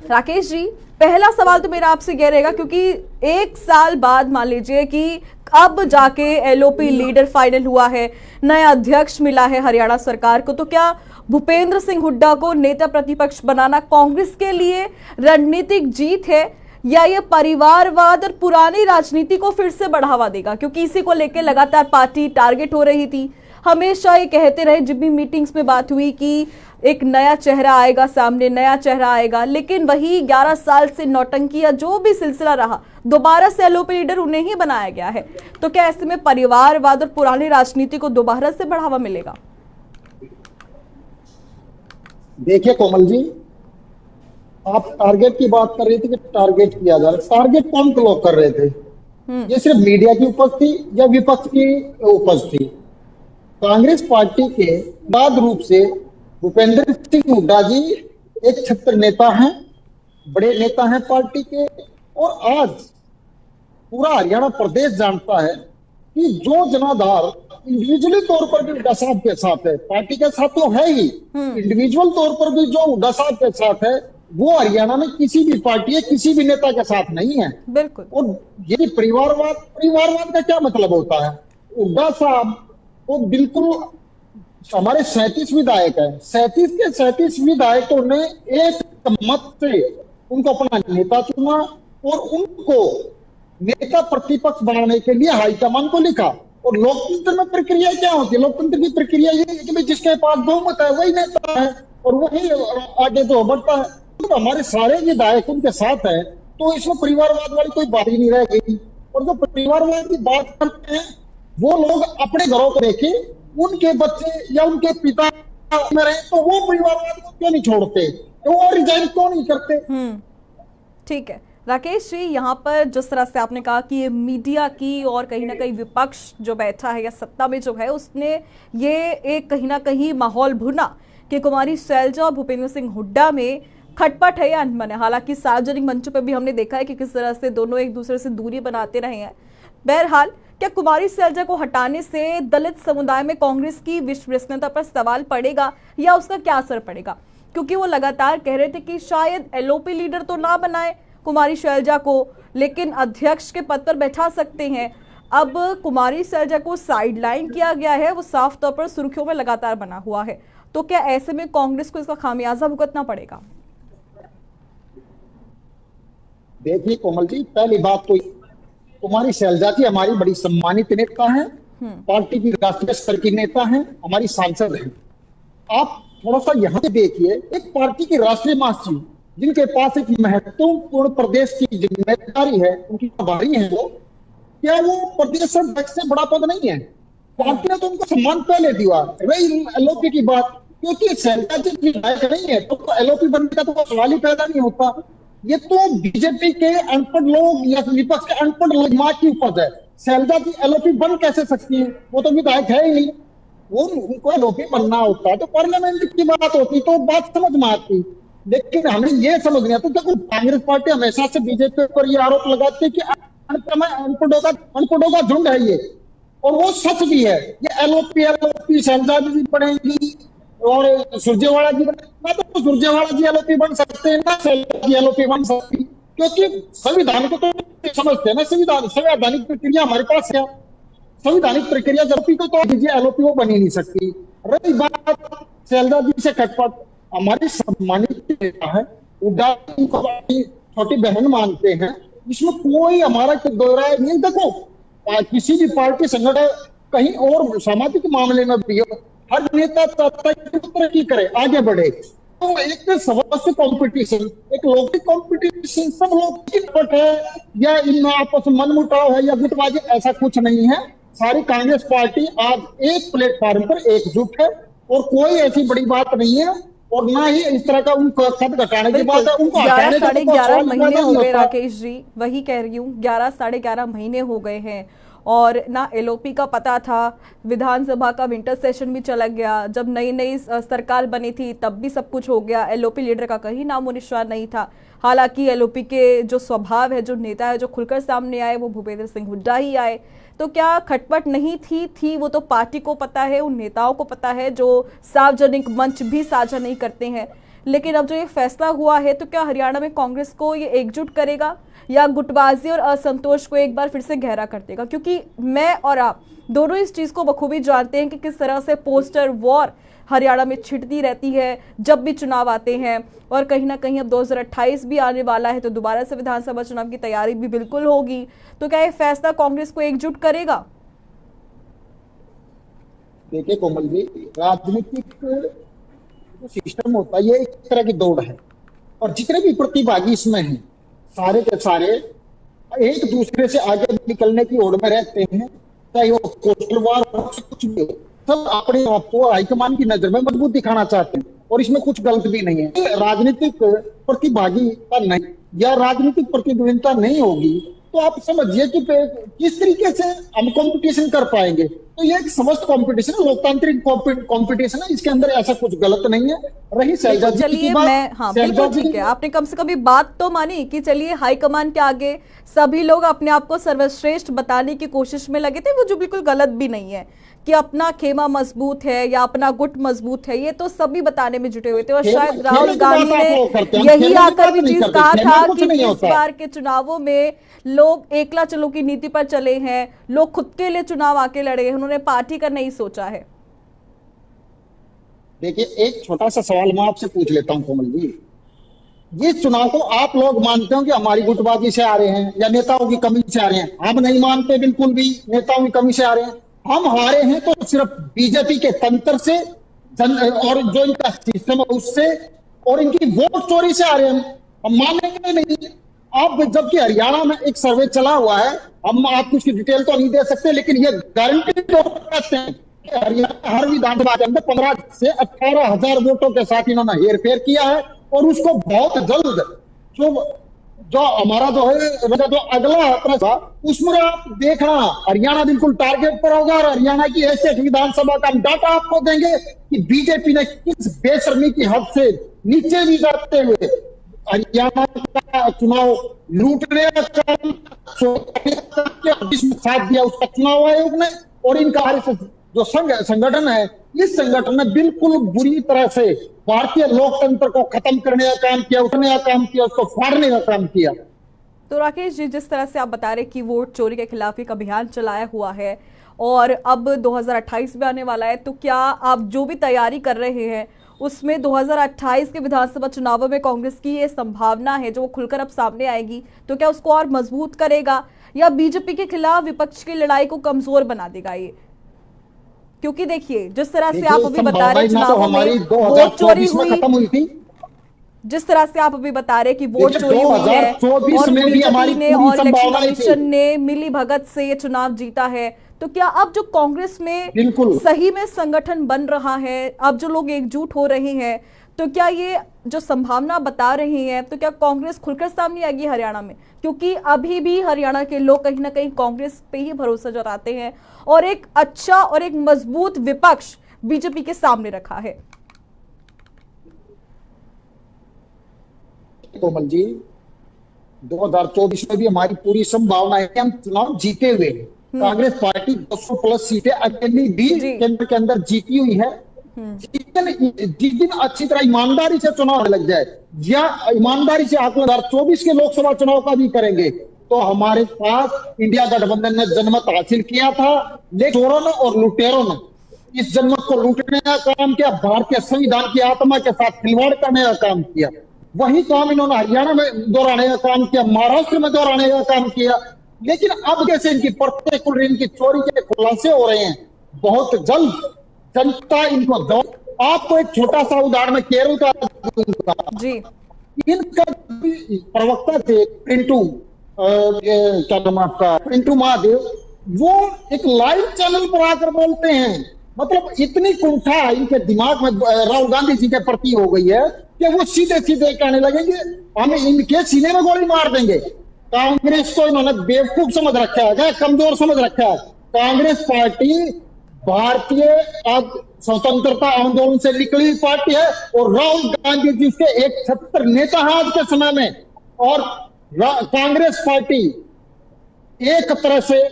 राकेश जी, पहला सवाल तो मेरा आपसे यह रहेगा, क्योंकि एक साल बाद मान लीजिए कि अब जाके एलओपी लीडर फाइनल हुआ है, नया अध्यक्ष मिला है हरियाणा सरकार को, तो क्या भूपेंद्र सिंह हुड्डा को नेता प्रतिपक्ष बनाना कांग्रेस के लिए रणनीतिक जीत है, या ये परिवारवाद और पुरानी राजनीति को फिर से बढ़ावा देगा? क्योंकि इसी को लेकर लगातार पार्टी टारगेट हो रही थी, हमेशा ये कहते रहे, जब भी मीटिंग्स में बात हुई कि एक नया चेहरा आएगा सामने, नया चेहरा आएगा, लेकिन वही 11 साल से नौटंकी या जो भी सिलसिला रहा, दोबारा से एलओपी लीडर उन्हें ही बनाया गया है। तो क्या ऐसे में परिवारवाद और पुरानी राजनीति को दोबारा से बढ़ावा मिलेगा? देखिए कोमल जी, आप टारगेट की बात कर रही थी कि टारगेट किया जा रहा है। टारगेट कौन लोग कर रहे थे? ये सिर्फ मीडिया की उपज थी या विपक्ष की उपज थी? कांग्रेस पार्टी के बाद रूप से भूपेंद्र सिंह हुड्डा जी एक छत्र नेता हैं, बड़े नेता हैं पार्टी के, और आज पूरा हरियाणा प्रदेश जानता है कि जो जनाधार इंडिविजुअली तौर पर भी हुड्डा साहब के साथ है, पार्टी के साथ तो है ही, इंडिविजुअल तौर पर भी जो हुड्डा साहब के साथ है, वो हरियाणा में किसी भी पार्टी है, किसी भी नेता के साथ नहीं है। बिल्कुल। और ये परिवारवाद का क्या मतलब होता है? हुड्डा साहब वो बिल्कुल, हमारे 37 विधायक है, 37 के 37 विधायकों ने एक मत से उनको अपना नेता चुना और उनको नेता प्रतिपक्ष बनाने के लिए हाईकमान को लिखा। और लोकतंत्र में प्रक्रिया क्या होती है? लोकतंत्र की प्रक्रिया ये है कि जिसके पास बहुमत है वही नेता है और वही आगे तो बढ़ता है। तो हमारे सारे विधायक उनके साथ है, तो इसमें परिवारवाद वाली कोई बात ही नहीं रह गई। और जो परिवारवाद की बात करते हैं, वो लोग अपने घरों को देखें, उनके बच्चे या उनके पिता में रहे, तो वो परिवारवाद को क्यों नहीं छोड़ते, तो वो रिजाइन क्यों नहीं करते? ठीक है राकेश जी, यहाँ पर जिस तरह से आपने कहा कि ये मीडिया की और कहीं ना कहीं विपक्ष जो बैठा है या सत्ता में जो है, उसने ये एक कहीं ना कहीं माहौल भुना कि कुमारी शैलजा और भूपेंद्र सिंह हुड्डा में खटपट है या अनबन है। हालांकि सार्वजनिक मंचों पर भी हमने देखा है कि किस तरह से दोनों एक दूसरे से दूरी बनाते रहे हैं। बहरहाल, क्या कुमारी शैलजा को हटाने से दलित समुदाय में कांग्रेस की विश्वसनीयता पर सवाल पड़ेगा या उसका क्या असर पड़ेगा? क्योंकि वो लगातार कह रहे थे कि शायद एलओपी लीडर तो ना बनाए कुमारी शैलजा को, लेकिन अध्यक्ष के पद पर बैठा सकते हैं। अब कुमारी शैलजा को साइडलाइन किया गया है, वो साफ तौर पर सुर्खियों में लगातार बना हुआ है। तो क्या ऐसे में कांग्रेस को इसका खामियाजा भुगतना पड़ेगा? देखिए कोमल जी, पहली बात तो कुमारी शैलजा जी हमारी बड़ी सम्मानित नेता है, पार्टी की राष्ट्रीय स्तर की नेता है, हमारी सांसद है। आप थोड़ा सा यहाँ पे देखिए, एक पार्टी की राष्ट्रीय महासचिव जिनके पास एक महत्वपूर्ण प्रदेश की जिम्मेदारी है, उनकी प्रभारी है वो, क्या वो प्रदेश अध्यक्ष से बड़ा पद नहीं है? पार्टी ने तो उनको सम्मान पहले दिया। रही एलओपी की बात, क्योंकि शैलजा जी विधायक नहीं है तो एलओपी बनने का तो सवाल ही पैदा नहीं होता। ये तो बीजेपी के अनपढ़ लोग या विपक्ष के अनपढ़ लोग माँ की उपज है। शैलजा जी एलओपी बन कैसे सकती है? वो तो विधायक है ही नहीं। वो उनको एलओपी बनना होता तो पार्लियामेंट की बात होती तो बात समझ में आती। लेकिन हमें ये समझ नहीं आता, देखो कांग्रेस पार्टी हमेशा से बीजेपी पर ये आरोप लगाती है कि अनपढ़ों का झुंड है ये, और वो सच भी है। ये एलओपी शैलजा जी पढ़ेंगी और सुरजेवाला जी ना, तो सुरजेवाला जी एलओपी बन सकते हैं ना शैलजा जी एलओपी बन सकती, क्योंकि संविधान को तो समझते हैं ना। संवैधानिक प्रक्रिया हमारे पास है, संविधानिक प्रक्रिया एलओपी को तो दीजिए, एलओपी वो बन ही नहीं सकती। रही बात शैलजा जी से खटपट, हमारी सम्मानित नेता है, हुड्डा को छोटी बहन मानते हैं, इसमें कोई हमारा दो राय नहीं। देखो किसी भी पार्टी संगठन कहीं और सामाजिक मामले में भी हर नेता चाहता है कि तरक्की करे, आगे बढ़े। तो एक सदस्य कंपटीशन, एक लौकिक कंपटीशन, सब लोग की पट है या इनमें आपस में मनमुटाव है या गुटबाजी, ऐसा कुछ नहीं है। सारी कांग्रेस पार्टी आज एक प्लेटफॉर्म पर एकजुट है और कोई ऐसी बड़ी बात नहीं है, और ना ही इस तरह का उनको खत घटाने की बात है। उनको 11-11.5 महीने हो गए राकेश जी, वही कह रही हूँ, 11-11.5 महीने हो गए हैं और ना एलओपी का पता था। विधानसभा का विंटर सेशन भी चला गया, जब नई सरकार बनी थी तब भी सब कुछ हो गया, एलओपी लीडर का कहीं नामो निशान नहीं था। हालांकि एलओपी के जो स्वभाव है, जो नेता है, जो खुलकर सामने आए, वो भूपेंद्र सिंह हुड्डा ही आए। तो क्या खटपट नहीं थी वो तो पार्टी को पता है, उन नेताओं को पता है जो सार्वजनिक मंच भी साझा नहीं करते हैं। लेकिन अब जो ये फैसला हुआ है तो क्या हरियाणा में कांग्रेस को ये एकजुट करेगा या गुटबाजी और असंतोष को एक बार फिर से गहरा कर देगा? क्योंकि मैं और आप दोनों इस चीज को बखूबी जानते हैं कि किस तरह से पोस्टर वॉर हरियाणा में छिड़ती रहती है जब भी चुनाव आते हैं, और कहीं ना कहीं अब 2028 भी आने वाला है तो दोबारा से विधानसभा चुनाव की तैयारी भी बिल्कुल होगी। तो क्या ये फैसला कांग्रेस को एकजुट करेगा? देखिए कोमल जी, राजनीतिक जो सिस्टम होता है ये एक तरह की दौड़ है, और जितने भी प्रतिभागी इसमें हैं सारे के सारे एक दूसरे से आगे निकलने की ओर में रहते हैं, चाहे वो पोस्टल वार हो, कुछ भी हो, सब अपने आप को हाईकमान की नजर में मजबूत दिखाना चाहते हैं, और इसमें कुछ गलत भी नहीं है। राजनीतिक प्रतिभागिता नहीं या राजनीतिक प्रतिद्वंदिता नहीं होगी तो आप समझिए कि किस तरीके से हम कंपटीशन कर पाएंगे। तो ये एक समस्त कंपटीशन है, लोकतांत्रिक कंपटीशन है, इसके अंदर ऐसा कुछ गलत नहीं है। रही शैलजा जी की बात, मैं हाँ बिल्कुल ठीक है, आपने कम से कम ये बात तो मानी कि चलिए हाईकमान के आगे सभी लोग अपने आप को सर्वश्रेष्ठ बताने की कोशिश में लगे थे, वो जो बिल्कुल गलत भी नहीं है कि अपना खेमा मजबूत है या अपना गुट मजबूत है, ये तो सभी बताने में जुटे हुए थे। और शायद राहुल गांधी ने यही आकर भी चीज कहा था कि इस बार के चुनावों में लोग एकला चलो की नीति पर चले हैं, लोग खुद के लिए चुनाव आके लड़े हैं, उन्होंने पार्टी का नहीं सोचा है। देखिए, एक छोटा सा सवाल मैं आपसे पूछ लेता हूं कोमल जी, ये चुनाव को आप लोग मानते हो कि हमारी गुटबाजी से आ रहे हैं या नेताओं की कमी से आ रहे हैं? हम नहीं मानते बिल्कुल भी नेताओं की कमी से आ रहे हैं। हम हारे हैं तो सिर्फ बीजेपी के तंत्र से और जो इनका सिस्टम है उससे और इनकी वोट चोरी से आ रहे हैं, हम मानेंगे नहीं। आप जबकि हरियाणा में एक सर्वे चला हुआ है, हम आपको उसकी डिटेल तो नहीं दे सकते, लेकिन ये गारंटी करते हैं कि हरियाणा हर विधानसभा के अंदर 15 से 18,000 वोटों के साथ इन्होंने हेरफेर किया है, और उसको बहुत जल्द जो हमारा जो है जो अगला प्रश्न उसमें आप देखना हरियाणा बिल्कुल टारगेट पर होगा, और हरियाणा की ऐसे विधानसभा का डाटा आपको देंगे कि बीजेपी ने किस बेशर्मी की हद से नीचे भी जाते हुए हरियाणा का चुनाव लूटने का काम जिसमें साथ दिया उसका चुनाव आयोग ने, और इनका जो संगठन है, इस संगठन ने बिल्कुल बुरी तरह से भारतीय लोकतंत्र को खत्म करने का काम किया, उठने का काम किया, उसको फाड़ने का काम किया। तो राकेश जी, जिस तरह से आप बता रहे कि वोट चोरी के खिलाफ एक अभियान चलाया हुआ है और अब 2028 में आने वाला है, तो क्या आप जो भी तैयारी कर रहे हैं उसमें 2028 के विधानसभा चुनावों में कांग्रेस की ये संभावना है जो वो खुलकर अब सामने आएगी, तो क्या उसको और मजबूत करेगा या बीजेपी के खिलाफ विपक्ष की लड़ाई को कमजोर बना देगा ये? क्योंकि देखिए, जिस तरह से आप अभी बता रहे चुनावों में वोट चोरी हुई, जिस तरह से आप अभी बता रहे कि वोट चोरी हुई है और बीजेपी ने और इलेक्शन कमीशन ने मिली भगत से ये चुनाव जीता है, तो क्या अब जो कांग्रेस में सही में संगठन बन रहा है, अब जो लोग एकजुट हो रहे हैं, तो क्या ये जो संभावना बता रही है, तो क्या कांग्रेस खुलकर सामने आएगी हरियाणा में? क्योंकि अभी भी हरियाणा के लोग कहीं ना कहीं कांग्रेस पे ही भरोसा जताते हैं और एक अच्छा और एक मजबूत विपक्ष बीजेपी के सामने रखा है। कोमल जी, 2024 में भी हमारी पूरी संभावना है कि हम चुनाव जीते हुए। कांग्रेस पार्टी 200 प्लस सीटें अकेली भी केंद्र के अंदर जीती हुई है। जिस दिन अच्छी तरह ईमानदारी से चुनाव लग जाए या ईमानदारी से 2024 के लोकसभा चुनाव का भी करेंगे, तो हमारे पास इंडिया गठबंधन ने जनमत हासिल किया था, लेकिन चोरों ने और लुटेरों ने इस जनमत को लूटने का काम किया, भारतीय संविधान की आत्मा के साथ खिलवाड़ करने का काम किया। वही काम इन्होंने हरियाणा में दोहराने का काम किया, महाराष्ट्र में दोहराने का काम किया। लेकिन अब कैसे इनकी प्रत्येक इनकी चोरी के खुलासे हो रहे हैं, बहुत जल्द जनता इनको दो। आपको एक छोटा सा उदाहरण में केरल का जी, इनका प्रवक्ता थे पिंटू, क्या नाम आपका, पिंटू महादेव, वो एक लाइव चैनल पर आकर बोलते हैं, मतलब इतनी कुंठा इनके दिमाग में राहुल गांधी जी के प्रति हो गई है कि वो सीधे सीधे कहने लगेंगे हम इनके सीने में गोली मार देंगे। कांग्रेस को इन्होंने बेवकूफ समझ रखा है, कमजोर समझ रखा है। कांग्रेस पार्टी भारतीय स्वतंत्रता आंदोलन से निकली हुई पार्टी है, और राहुल गांधी जी के 176 नेता हैं आज के समय में, और कांग्रेस पार्टी एक तरह से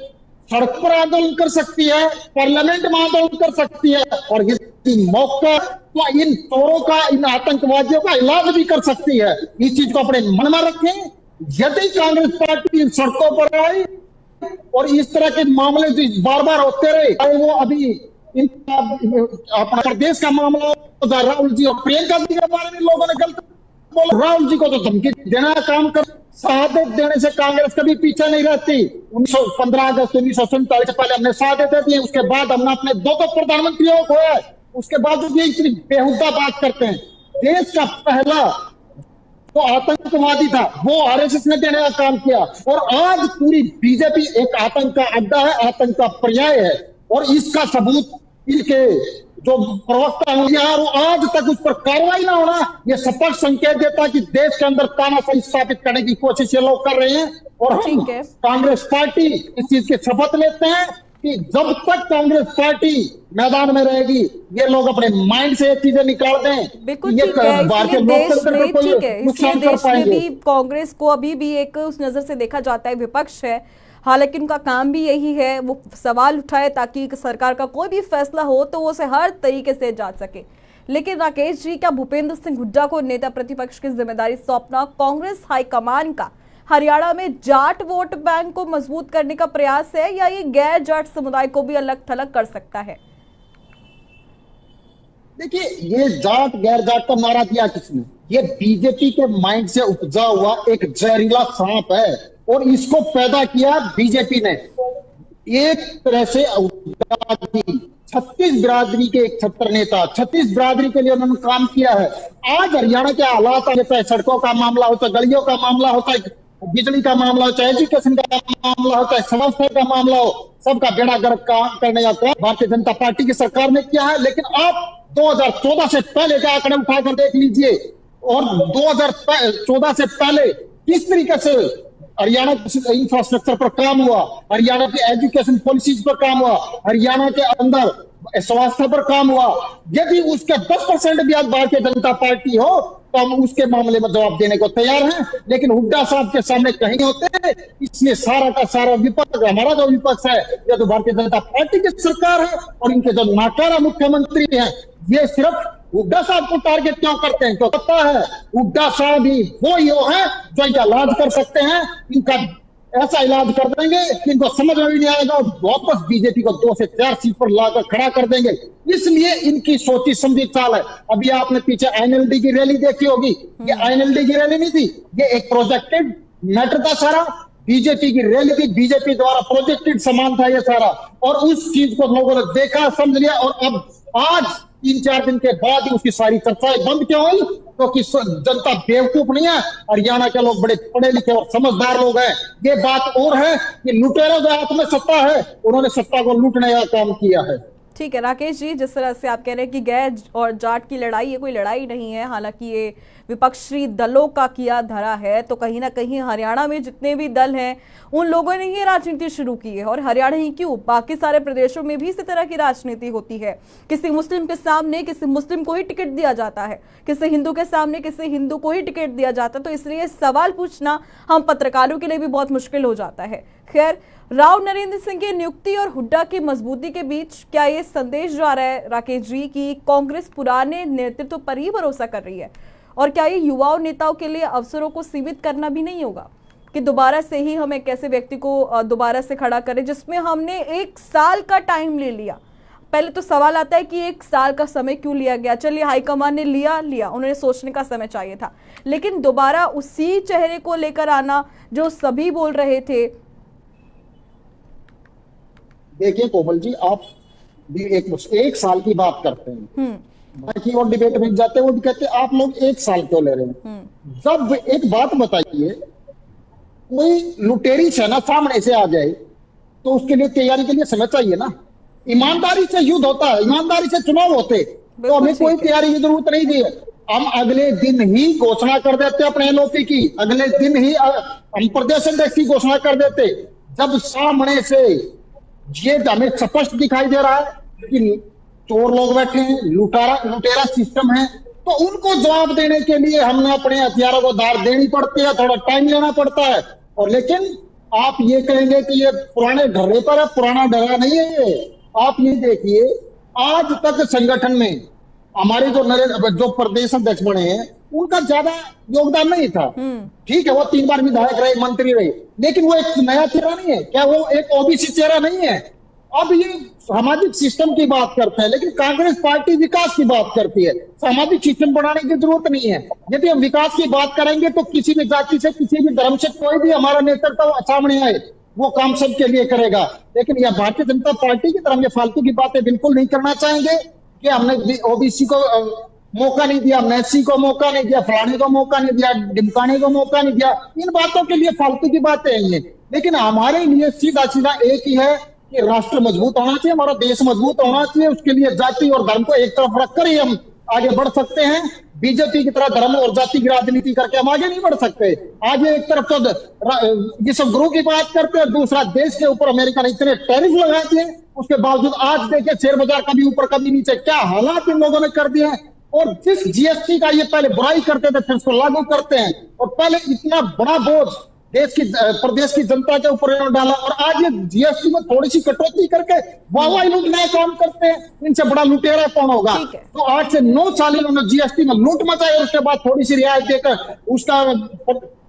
सड़क पर आंदोलन कर सकती है, पार्लियामेंट में आंदोलन कर सकती है, और यदि मौका तो इन चोरों का, इन आतंकवादियों का इलाज भी कर सकती है। इस चीज को अपने मन में रखें। यदि कांग्रेस पार्टी इन सड़कों पर आई और इस तरह के मामले जो बार बार होते रहे, चाहे वो अभी इनका अपना प्रदेश का मामला हो, राहुल जी और प्रियंका जी के बारे में लोगों ने गलत बोला, राहुल जी को तो धमकी देना काम कर, शहादत देने से कांग्रेस कभी पीछे नहीं रहती। 15 अगस्त 1947 से पहले हमने शहादत दी, उसके बाद हमने अपने दो प्रधानमंत्रियों को खोया, उसके बाद ये इतनी बेहुदा बात करते हैं। देश का पहला तो आतंकवादी था, वो आरएसएस ने देने का काम किया, और आज पूरी बीजेपी एक आतंक का अड्डा है, आतंक का पर्याय है। और इसका सबूत इनके जो प्रवक्ता हैं, वो आज तक उस पर कार्रवाई ना होना, ये स्पष्ट संकेत देता है कि देश के अंदर तानाशाही स्थापित करने की कोशिश ये लोग कर रहे हैं। और हम कांग्रेस पार्टी इस चीज की शपथ लेते हैं कि जब तक कांग्रेस पार्टी मैदान में रहेगी, ये लोग अपने माइंड से ये चीजें निकाल दें। बिल्कुल ठीक है, इसलिए देश में ठीक है, इसलिए देश में भी कांग्रेस को अभी भी एक उस नजर से देखा जाता है, विपक्ष है। हालांकि उनका काम भी यही है, वो सवाल उठाए ताकि सरकार का कोई भी फैसला हो तो वो उसे हर तरीके से जांच सके। लेकिन राकेश जी, क्या भूपेंद्र सिंह हुड्डा को नेता प्रतिपक्ष की जिम्मेदारी सौंपना कांग्रेस हाईकमान का हरियाणा में जाट वोट बैंक को मजबूत करने का प्रयास है, या ये गैर जाट समुदाय को भी अलग थलग कर सकता है? देखिए, ये जाट गैर जाट का नारा दिया किसने? ये बीजेपी के माइंड से उपजा हुआ एक जहरीला सांप है, और इसको पैदा किया बीजेपी ने। एक तरह से 36 बिरादरी के एक छत्र नेता, 36 बिरादरी के लिए उन्होंने काम किया है। आज हरियाणा के हालात चाहे सड़कों का मामला हो, चाहे गलियों का मामला हो, चाहे बिजली का मामला हो, चाहे एजुकेशन का मामला हो, चाहे स्वास्थ्य का मामला हो, सबका बेड़ा गर्क काम करने का काम भारतीय जनता पार्टी की सरकार ने किया है। लेकिन आप 2014 से पहले के आंकड़े उठाकर देख लीजिए, और 2014 से पहले किस तरीके से हरियाणा के इंफ्रास्ट्रक्चर पर काम हुआ, हरियाणा की एजुकेशन पॉलिसीज पर काम हुआ, हरियाणा के अंदर स्वास्थ्य पर काम हुआ। यदि उसके 10% भी आज भारतीय जनता पार्टी हो तो हम उसके मामले में जवाब देने को तैयार हैं। लेकिन हुड्डा साहब के सामने कहीं होते हैं, इसलिए सारा का सारा विपक्ष, हमारा जो विपक्ष है, यह तो भारतीय जनता पार्टी की सरकार है, और इनके जो नाकारा मुख्यमंत्री हैं, ये सिर्फ हुड्डा साहब को टारगेट क्यों करते हैं? क्यों पता है हुड्डा साहब ही वो है जो इनका इलाज कर सकते हैं। इनका ऐसा इलाज कर देंगे कि इनको समझ में भी नहीं आएगा, और वापस बीजेपी को 2 से 4 सीट पर लाकर खड़ा कर देंगे। इसलिए इनकी सोची समझी चाल है। अभी आपने पीछे आईएनएलडी की रैली देखी होगी, ये आईएनएलडी की रैली नहीं थी, ये एक प्रोजेक्टेड मैटर था सारा। बीजेपी की रैली थी, बीजेपी द्वारा प्रोजेक्टेड सामान था ये सारा, और उस चीज को लोगों ने देखा, समझ लिया, और अब आज 3-4 दिन के बाद ही उसकी सारी चर्चाएं बंद क्यों हुई? क्योंकि जनता बेवकूफ नहीं है, हरियाणा के लोग बड़े पढ़े लिखे और समझदार लोग हैं। ये बात और है कि लुटेरों के हाथ में सत्ता है, उन्होंने सत्ता को लूटने का काम किया है। ठीक है राकेश जी, जिस तरह से आप कह रहे हैं कि गैर और जाट की लड़ाई, ये कोई लड़ाई नहीं है, हालांकि ये विपक्षी दलों का किया धरा है, तो कहीं ना कहीं हरियाणा में जितने भी दल हैं उन लोगों ने ये राजनीति शुरू की है। और हरियाणा ही क्यों, बाकी सारे प्रदेशों में भी इसी तरह की राजनीति होती है। किसी मुस्लिम के सामने किसी मुस्लिम को ही टिकट दिया जाता है, किसी हिंदू के सामने किसी हिंदू को ही टिकट दिया जाता है। तो इसलिए सवाल पूछना हम पत्रकारों के लिए भी बहुत मुश्किल हो जाता है। खैर, राव नरेंद्र सिंह की नियुक्ति और हुड्डा की मजबूती के बीच क्या ये संदेश जा रहा है राकेश जी कि कांग्रेस पुराने नेतृत्व पर ही भरोसा कर रही है? और क्या ये युवाओं नेताओं के लिए अवसरों को सीमित करना भी नहीं होगा कि दोबारा से ही हम एक ऐसे व्यक्ति को दोबारा से खड़ा करें जिसमें हमने 1 साल का टाइम ले लिया? पहले तो सवाल आता है कि 1 साल का समय क्यों लिया गया? चलिए, हाईकमान ने लिया, उन्हें सोचने का समय चाहिए था, लेकिन दोबारा उसी चेहरे को लेकर आना जो सभी बोल रहे थे। देखिए कोमल जी, आप भी एक साल की बात करते हैं, बाकी और डिबेट में जाते हैं, वो भी कहते हैं आप लोग 1 साल क्यों ले रहे हैं? जब एक बात बताइए, कोई लुटेरी सेना सामने से आ जाए तो उसके लिए तैयारी के लिए समय चाहिए ना। ईमानदारी से युद्ध होता है, ईमानदारी से चुनाव होते, तो हमें कोई तैयारी की जरूरत नहीं थी। हम अगले दिन ही घोषणा कर देते अपने एलओपी की, अगले दिन ही हम प्रदेश अध्यक्ष की घोषणा कर देते। जब सामने से ये हमें स्पष्ट दिखाई दे रहा है कि चोर लोग बैठे हैं, लुटेरा सिस्टम है, तो उनको जवाब देने के लिए हमने अपने हथियारों को धार देनी पड़ती है, थोड़ा टाइम लेना पड़ता है। और लेकिन आप ये कहेंगे कि ये पुराने ढर्रे पर है, पुराना ढर्रा नहीं है ये। आप ये देखिए, आज तक संगठन में हमारे जो प्रदेश अध्यक्ष बने हैं उनका ज्यादा योगदान नहीं था। ठीक है, वो 3 बार विधायक रहे, मंत्री रहे, लेकिन वो एक नया चेहरा नहीं है क्या? वो एक ओबीसी चेहरा नहीं है। अब ये सामाजिक सिस्टम की बात करते हैं, लेकिन कांग्रेस पार्टी विकास की बात करती है। सामाजिक सिस्टम बढ़ाने की जरूरत नहीं है। यदि हम विकास की बात करेंगे तो किसी भी जाति से, किसी भी धर्म से कोई भी हमारा नेतृत्व सामने आए, वो काम सबके लिए करेगा। लेकिन यह भारतीय जनता पार्टी की तरफ ये फालतू की बातें बिल्कुल नहीं करना चाहेंगे कि हमने ओबीसी को मौका नहीं दिया, हमने एससी को मौका नहीं दिया, फलाने को मौका नहीं दिया, ढिमकाने को मौका नहीं दिया। इन बातों के लिए फालतू की बातें हैं ये। लेकिन हमारे लिए सीधा सीधा एक ही है कि राष्ट्र मजबूत होना चाहिए, हमारा देश मजबूत होना चाहिए। उसके लिए जाति और धर्म को एक तरफ रखकर ही हम आगे बढ़ सकते हैं। बीजेपी की तरह धर्म और जाति की राजनीति करके हम आगे नहीं बढ़ सकते। आज एक तरफ तो जिस गुरु की बात करते हैं, दूसरा देश के ऊपर अमेरिका ने इतने टैरिफ लगा दिए, उसके बावजूद आज देखिए शेयर बाजार कभी ऊपर कभी नीचे, क्या हालात इन लोगों ने कर दिए हैं। और जिस जीएसटी का ये पहले बुराई करते थे, फिर उसको लागू करते हैं, और पहले इतना बड़ा बोझ प्रदेश की जनता के ऊपर इन्होंने डाला, और आज ये जीएसटी में थोड़ी सी कटौती करके वाह लूटने काम करते हैं। इनसे बड़ा लुटेरा कौन होगा? तो 8 से 9 साल इन्होंने जीएसटी में लूट मचाई, और उसके बाद थोड़ी सी रियायत देकर उसका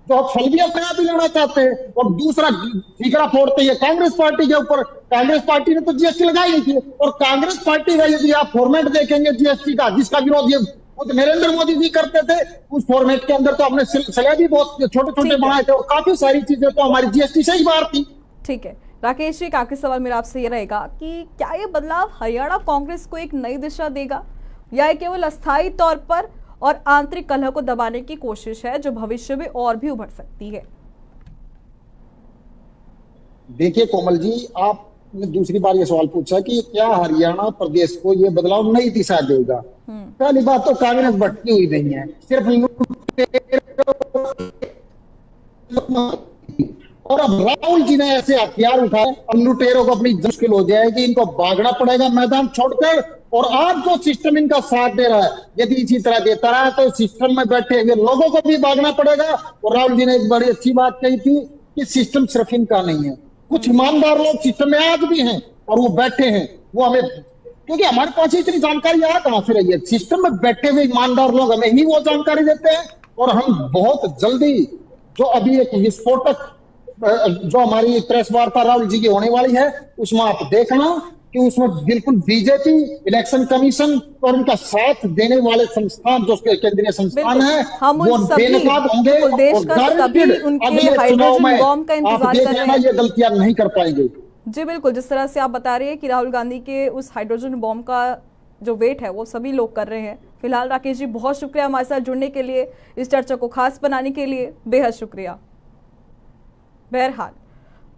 जो फल भी अपने आप ही लेना चाहते हैं। और दूसरा ठीकरा फोड़ते हैं कांग्रेस पार्टी के ऊपर। कांग्रेस पार्टी ने तो जीएसटी लगाई नहीं थी, और कांग्रेस पार्टी का यदि आप फॉर्मेट देखेंगे जीएसटी का, जिसका विरोध ये तो नरेंद्र मोदी जी करते थे, उस फॉर्मेट के अंदर तो हमने स्लैब भी बहुत छोटे छोटे बनाए थे, और काफी सारी चीजें तो हमारी जीएसटी से ही बाहर थी। ठीक है राकेश जी, एक आखिरी सवाल मेरा आपसे ये रहेगा कि क्या ये बदलाव हरियाणा कांग्रेस को एक नई दिशा देगा, या ये केवल अस्थायी तौर पर और आंतरिक कलह को दबाने की कोशिश है जो भविष्य में और भी उभर सकती है? देखिए कोमल जी, आपने दूसरी बार ये सवाल पूछा कि क्या हरियाणा प्रदेश को ये बदलाव नई दिशा देगा। पहली बात तो कांग्रेस भटकी हुई नहीं है, सिर्फ और अब राहुल जी ने ऐसे हथियार उठाए, अब लुटेरों को अपनी मुश्किल हो जाएगी, इनको भागना पड़ेगा मैदान छोड़कर। और आज जो सिस्टम इनका साथ दे रहा है, यदि इसी तरह देता रहा तो सिस्टम में बैठे हुए लोगों को भी भागना पड़ेगा। और राहुल जी ने एक बड़ी अच्छी बात कही थी कि सिस्टम सिर्फ इनका नहीं है, कुछ ईमानदार लोग सिस्टम में आज भी हैं और वो बैठे हैं। वो हमें, क्योंकि हमारे पास इतनी जानकारी आ कहां से रही है, सिस्टम में बैठे हुए ईमानदार लोग हमें ही वो जानकारी देते हैं। और हम बहुत जल्दी जो अभी एक विस्फोटक जो हमारी प्रेस वार्ता राहुल जी की होने वाली है, उसमें आप देखना कि उसमें बिल्कुल बीजेपी, इलेक्शन कमीशन और उनका साथ देने वाले संस्थान जो केंद्रीय संस्थान है, वो बेनकाब होंगे और गारंटेड अगले चुनाव में आप देख लेना ये गलतियां नहीं कर पाएंगे। जी बिल्कुल, जिस तरह से आप बता रहे हैं कि राहुल गांधी के उस हाइड्रोजन बॉम्ब का जो वेट है वो सभी लोग कर रहे हैं। फिलहाल राकेश जी बहुत शुक्रिया हमारे साथ जुड़ने के लिए, इस चर्चा को खास बनाने के लिए बेहद शुक्रिया। बहरहाल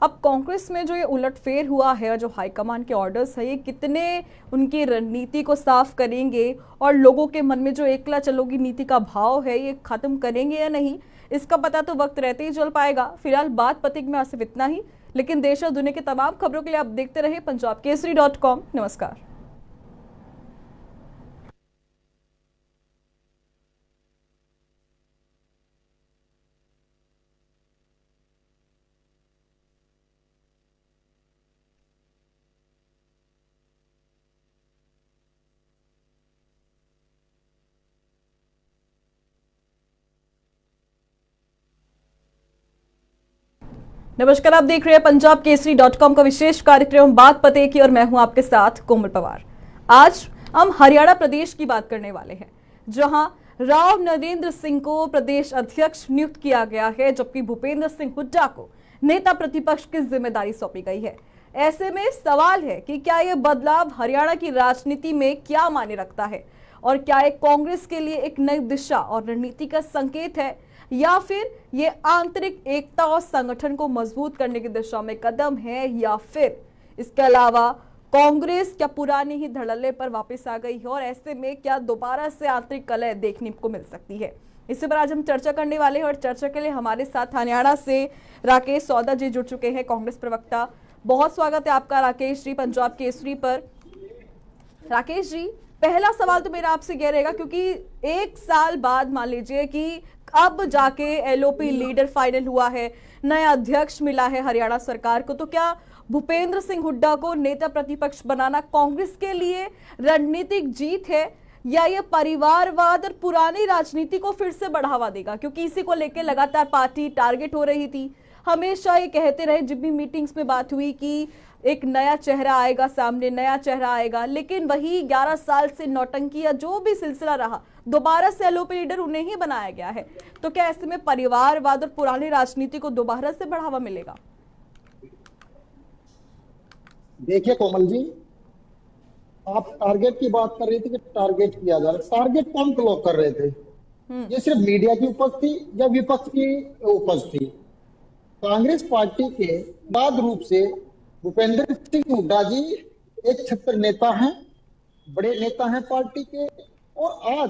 अब कांग्रेस में जो ये उलटफेर हुआ है और जो हाईकमान के ऑर्डर्स है, ये कितने उनकी रणनीति को साफ करेंगे और लोगों के मन में जो एकला चलोगी नीति का भाव है ये खत्म करेंगे या नहीं, इसका पता तो वक्त रहते ही चल पाएगा। फिलहाल बात पथिक में सिर्फ इतना ही, लेकिन देश और दुनिया की तमाम खबरों के लिए आप देखते रहे punjabkesari.com। नमस्कार। नमस्कार, आप देख रहे हैं punjabkesari.com का विशेष कार्यक्रम बात पते की, और मैं हूं आपके साथ कोमल पवार। आज हम हरियाणा प्रदेश की बात करने वाले हैं, जहां राव नरेंद्र सिंह को प्रदेश अध्यक्ष नियुक्त किया गया है, जबकि भूपेंद्र सिंह हुड्डा को नेता प्रतिपक्ष की जिम्मेदारी सौंपी गई है। ऐसे में सवाल है कि क्या यह बदलाव हरियाणा की राजनीति में क्या मायने रखता है, और क्या ये कांग्रेस के लिए एक नई दिशा और रणनीति का संकेत है, या फिर ये आंतरिक एकता और संगठन को मजबूत करने की दिशा में कदम है, या फिर इसके अलावा कांग्रेस क्या पुराने ही धड़ल्ले पर वापस आ गई है, और ऐसे में क्या दोबारा से आंतरिक कलह देखने को मिल सकती है। इसी पर आज हम चर्चा करने वाले हैं, और चर्चा के लिए हमारे साथ हरियाणा से राकेश सौदा जी जुड़ चुके हैं, कांग्रेस प्रवक्ता। बहुत स्वागत है आपका राकेश जी पंजाब केसरी पर। राकेश जी, पहला सवाल तो मेरा आपसे यह रहेगा, क्योंकि 1 साल बाद मान लीजिए कि अब जाके एलओपी लीडर फाइनल हुआ है, नया अध्यक्ष मिला है हरियाणा सरकार को, तो क्या भूपेंद्र सिंह हुड्डा को नेता प्रतिपक्ष बनाना कांग्रेस के लिए रणनीतिक जीत है, या ये परिवारवाद और पुरानी राजनीति को फिर से बढ़ावा देगा? क्योंकि इसी को लेकर लगातार पार्टी टारगेट हो रही थी, हमेशा ये कहते रहे, जब भी मीटिंग्स में बात हुई कि एक नया चेहरा आएगा सामने, नया चेहरा आएगा, लेकिन वही 11 साल से नौटंकी या जो भी सिलसिला रहा, दोबारा से एलओपी लीडर उन्हें ही बनाया गया है। तो क्या ऐसे में परिवारवाद और पुरानी राजनीति को दोबारा से बढ़ावा मिलेगा? देखिए कोमल जी, आप टारगेट की बात कर रही थी कि टारगेट किया जा रहा है। टारगेट कौन लोग कर रहे थे? ये सिर्फ मीडिया की उपज थी या विपक्ष की उपज थी? कांग्रेस पार्टी के बाद रूप से भूपेंद्र सिंह हुड्डा जी एक छत्र नेता हैं, बड़े नेता हैं पार्टी के, और आज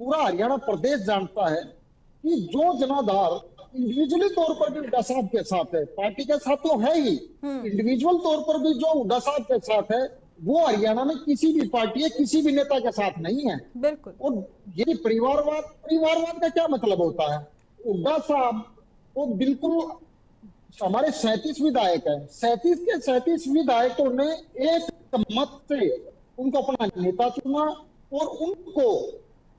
पूरा हरियाणा प्रदेश जानता है कि जो जनाधार इंडिविजुअली तौर पर भी हुड्डा साहब के साथ है, पार्टी के साथ तो है ही, इंडिविजुअल तौर पर भी जो हुड्डा साहब के साथ है, वो हरियाणा में किसी भी पार्टी है, किसी भी नेता के साथ नहीं है। बिल्कुल। और ये परिवारवाद का क्या मतलब होता है? हुड्डा साहब वो बिल्कुल, हमारे 37 विधायक है, 37 के 37 विधायकों ने एक मत से उनको अपना नेता चुना और उनको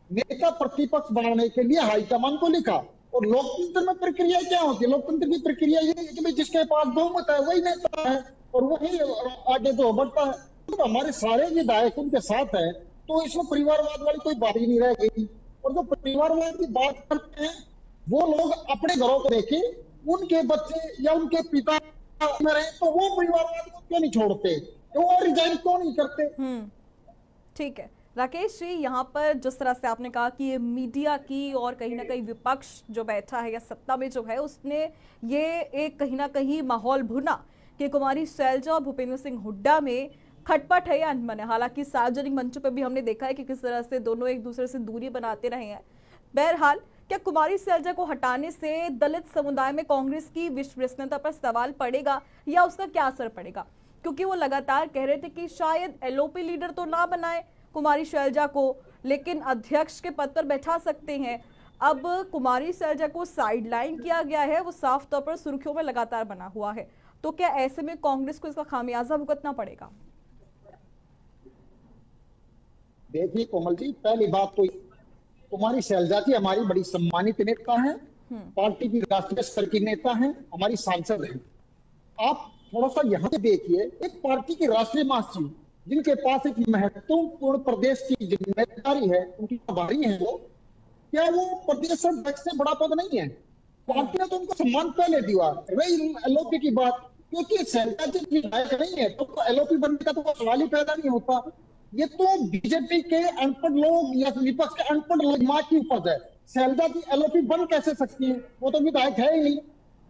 नेता प्रतिपक्ष बनाने के लिए हाईकमान को लिखा। और लोकतंत्र में प्रक्रिया क्या होती है? लोकतंत्र की प्रक्रिया ये है कि भाई जिसके पास बहुमत है वही नेता है और वही आगे तो बढ़ता है। तो हमारे सारे विधायक उनके साथ है, तो इसमें परिवारवाद वाली कोई बात ही नहीं रह गई। और जो परिवारवाद की बात करते हैं वो लोग अपने घरों को देखें, उनके बच्चे या उनके पिता में रहे तो वो परिवारवाद को क्यों नहीं छोड़ते, तो वो रिजाइन क्यों नहीं करते? ठीक है राकेश जी, यहाँ पर जिस तरह से आपने कहा कि ये मीडिया की और कहीं ना कहीं विपक्ष जो बैठा है या सत्ता में जो है, उसने ये एक कहीं ना कहीं माहौल भुना कि कुमारी शैलजा और भूपेंद्र सिंह हुड्डा में खटपट है या अनबन है। हालांकि सार्वजनिक मंचों पर भी हमने देखा है कि किस तरह से दोनों एक दूसरे से दूरी बनाते रहे हैं। बहरहाल, क्या कुमारी शैलजा को हटाने से दलित समुदाय में कांग्रेस की विश्वसनीयता पर सवाल पड़ेगा या उसका क्या असर पड़ेगा? क्योंकि वो लगातार कह रहे थे कि शायद एलओपी लीडर तो ना बनाए कुमारी शैलजा को, लेकिन अध्यक्ष के पद पर बैठा सकते हैं। अब कुमारी शैलजा को साइडलाइन किया गया है, वो साफ तौर पर सुर्खियों में लगातार बना हुआ है। तो क्या ऐसे में कांग्रेस को इसका खामियाजा भुगतना पड़ेगा? देखिए कोमल जी, पहली बात तो कुमारी शैलजा जी हमारी बड़ी सम्मानित नेता है, पार्टी की राष्ट्रीय स्तर की नेता है, हमारी सांसद है। आप थोड़ा सा यहाँ पे देखिए, एक पार्टी की राष्ट्रीय महासचिव जिनके पास एक महत्वपूर्ण प्रदेश की जिम्मेदारी है, उनकी प्रभारी है वो, क्या वो प्रदेश अध्यक्ष से बड़ा पद नहीं है? पार्टी ने तो उनको सम्मान पहले दिया। रही एलओपी की बात, क्योंकि शैलजा जी विधायक नहीं है तो एलओपी बनने का तो सवाल ही पैदा नहीं होता। ये तो बीजेपी के अनपढ़ लोग या विपक्ष के अनपढ़ लोग माँ की उपज है। शैलजा जी एलओपी बन कैसे सकती है? वो तो विधायक है ही नहीं।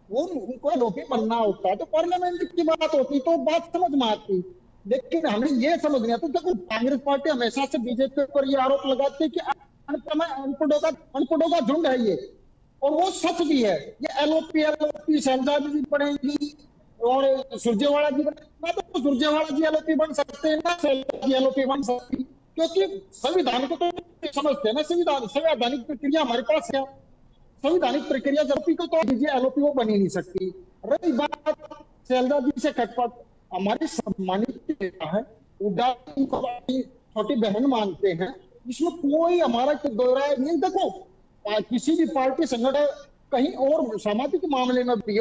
वो उनको एलओपी बनना होता तो पार्लियामेंट की बात होती तो बात समझ में आती, लेकिन हमें ये समझ नहीं आता। देखो, कांग्रेस पार्टी हमेशा से बीजेपी पर ये आरोप लगाती है कि अनपढ़ों का झुंड है ये, और वो सच भी है। ये एलओपी शैलजा जी पढ़ेंगी और सुरजेवाला जी ना, तो सुरजेवाला जी एलओपी बन सकते हैं ना शैलजा जी एलओपी बन सकती, क्योंकि संविधान को तो समझते हैं ना। संवैधानिक प्रक्रिया हमारे पास है, संविधानिक प्रक्रिया एलओपी को तो दीजिए, एलओपी वो बन ही नहीं सकती। रही बात शैलजा जी से खटपट, हमारी सम्मानित नेता है, हुड्डा को छोटी बहन मानते हैं, इसमें कोई हमारा दोहरा नहीं। देखो, किसी भी पार्टी संगठन कहीं और सामाजिक मामले में भी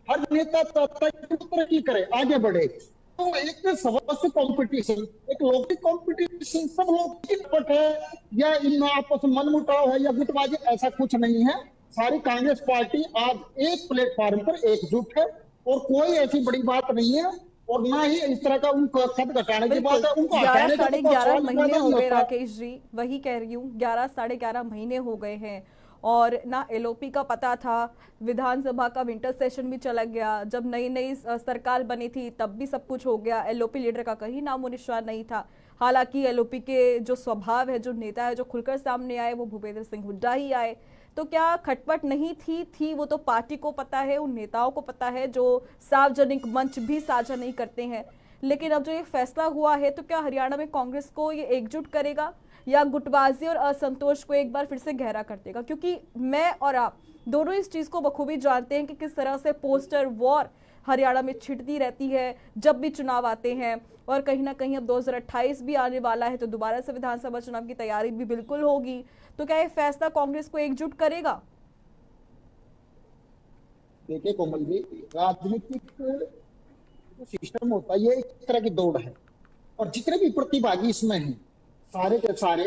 हर नेता चाहता है कि तरक्की करे, आगे बढ़े। तो एक सदस्य कंपटीशन, एक लौकिक कंपटीशन, सब लोग की पट है या इनमें आपस में मनमुटाव है या गुटबाजी, ऐसा कुछ नहीं है। सारी कांग्रेस पार्टी आज एक प्लेटफॉर्म पर एकजुट है और कोई ऐसी बड़ी बात नहीं है, और ना ही इस तरह का उनको खत घटाने की बात है। उनको 11-11.5 महीने हो गए राकेश जी, वही कह रही हूँ, 11-11.5 महीने हो गए हैं और ना एलओपी का पता था। विधानसभा का विंटर सेशन भी चला गया, जब नई सरकार बनी थी तब भी सब कुछ हो गया, एलओपी लीडर का कहीं नामो निशान नहीं था। हालांकि एलओपी के जो स्वभाव है, जो नेता है, जो खुलकर सामने आए, वो भूपेंद्र सिंह हुड्डा ही आए। तो क्या खटपट नहीं थी वो तो पार्टी को पता है, उन नेताओं को पता है जो सार्वजनिक मंच भी साझा नहीं करते हैं। लेकिन अब जो ये फैसला हुआ है, तो क्या हरियाणा में कांग्रेस को ये एकजुट करेगा या गुटबाजी और असंतोष को एक बार फिर से गहरा कर देगा? क्योंकि मैं और आप दोनों इस चीज को बखूबी जानते हैं कि किस तरह से पोस्टर वॉर हरियाणा में छिड़ती रहती है जब भी चुनाव आते हैं, और कहीं ना कहीं अब 2028 भी आने वाला है तो दोबारा से विधानसभा चुनाव की तैयारी भी बिल्कुल होगी। तो क्या ये फैसला कांग्रेस को एकजुट करेगा? देखिए कोमल जी, राजनीतिक जो सिस्टम होता है ये एक तरह की दौड़ है, और जितने भी प्रतिभागी इसमें हैं सारे के सारे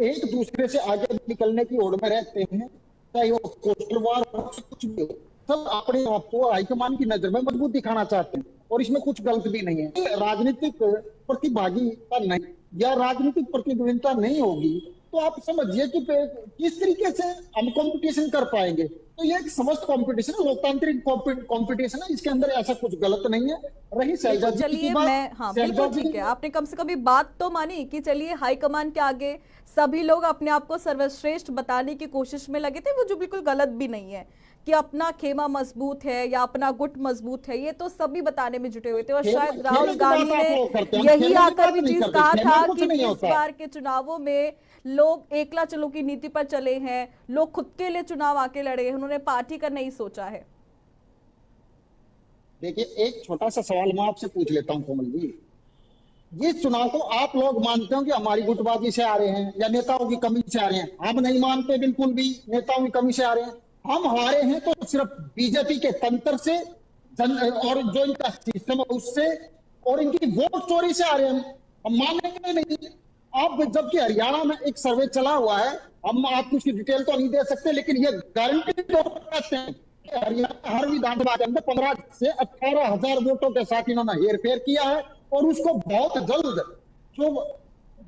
एक दूसरे से आगे निकलने की होड़ में रहते हैं, चाहे वो पोस्टल वार हो, कुछ भी हो, सब अपने आप को हाईकमान की नजर में मजबूत दिखाना चाहते हैं, और इसमें कुछ गलत भी नहीं है। राजनीतिक प्रतिभागिता नहीं या राजनीतिक प्रतिद्वंदिता नहीं होगी तो आप समझिए कि किस तरीके से हम कंपटीशन कर पाएंगे। तो ये एक समस्त कंपटीशन है, लोकतांत्रिक कंपटीशन है, इसके अंदर ऐसा कुछ गलत नहीं है। रही शैलजा जी की चलिए बात, मैं, हाँ बिल्कुल ठीक है, आपने कम से कम बात तो मानी कि चलिए हाईकमान के आगे सभी लोग अपने आप को सर्वश्रेष्ठ बताने की कोशिश में लगे थे, वो जो बिल्कुल गलत भी नहीं है कि अपना खेमा मजबूत है या अपना गुट मजबूत है, ये तो सभी बताने में जुटे हुए थे। और शायद राहुल गांधी ने यही आकर भी चीज कहा था कि इस बार के चुनावों में लोग एकला चलो की नीति पर चले हैं, लोग खुद के लिए चुनाव आके लड़े हैं, उन्होंने पार्टी का नहीं सोचा है। देखिए, एक छोटा सा सवाल मैं आपसे पूछ लेता हूं कोमल जी, ये चुनाव को आप लोग मानते हो कि हमारी गुटबाजी से आ रहे हैं या नेताओं की कमी से आ रहे हैं? हम नहीं मानते बिल्कुल भी नेताओं की कमी से आ रहे हैं। हम हारे हैं तो सिर्फ बीजेपी के तंत्र से और जो इनका सिस्टम है उससे और इनकी वोट चोरी से आ रहे हैं, हम मानेंगे नहीं। आप जबकि हरियाणा में एक सर्वे चला हुआ है, हम आपको उसकी डिटेल तो नहीं दे सकते, लेकिन ये गारंटी करते हैं कि हरियाणा हर विधानसभा के अंदर 15 से 18,000 वोटों के साथ इन्होंने हेरफेर किया है, और उसको बहुत जल्द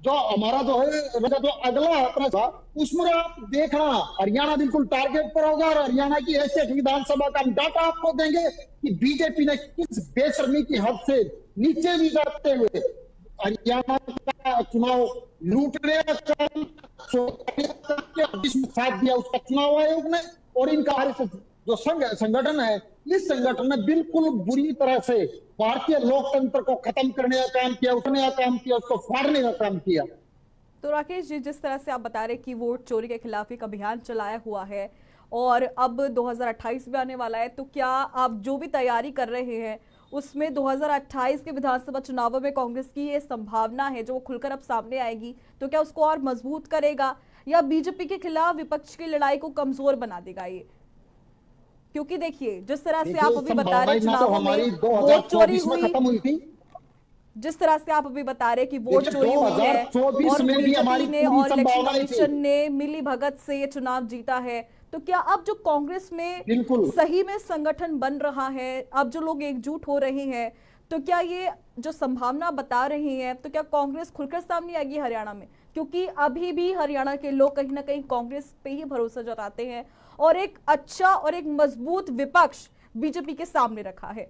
जो हमारा जो है जो अगला अपना था उसमें आप देखना हरियाणा बिल्कुल टारगेट पर होगा। और हरियाणा की ऐसे विधानसभा का हम डाटा आपको देंगे कि बीजेपी ने किस बेशर्मी की हद से नीचे भी जाते हुए हरियाणा का चुनाव लूटने का काम जिसमें साथ दिया उसका चुनाव आयोग ने, और इनका जो संगठन है, इस संगठन ने बिल्कुल बुरी तरह से भारतीय लोकतंत्र को खत्म करने का काम किया, उठने का काम किया, उसको फाड़ने का काम किया। तो राकेश जी, जिस तरह से आप बता रहे कि वोट चोरी के खिलाफ एक अभियान चलाया हुआ है और अब 2028 भी आने वाला है, तो क्या आप जो भी तैयारी कर रहे हैं उसमें 2028 के विधानसभा चुनावों में कांग्रेस की ये संभावना है जो खुलकर अब सामने आएगी, तो क्या उसको और मजबूत करेगा या बीजेपी के खिलाफ विपक्ष की लड़ाई को कमजोर बना देगा ये? क्योंकि देखिए, जिस तरह से आप अभी बता रहे चुनावों में वोट चोरी हुई, जिस तरह से आप अभी बता रहे कि वोट चोरी हुई है और बीजेपी ने और इलेक्शन कमीशन ने मिली भगत से ये चुनाव जीता है, तो क्या अब जो कांग्रेस में सही में संगठन बन रहा है, अब जो लोग एकजुट हो रहे हैं, तो क्या ये जो संभावना बता रही है, तो क्या कांग्रेस खुलकर सामने आएगी हरियाणा में? क्योंकि अभी भी हरियाणा के लोग कहीं ना कहीं कांग्रेस पे ही भरोसा जताते हैं और एक अच्छा और एक मजबूत विपक्ष बीजेपी के सामने रखा है।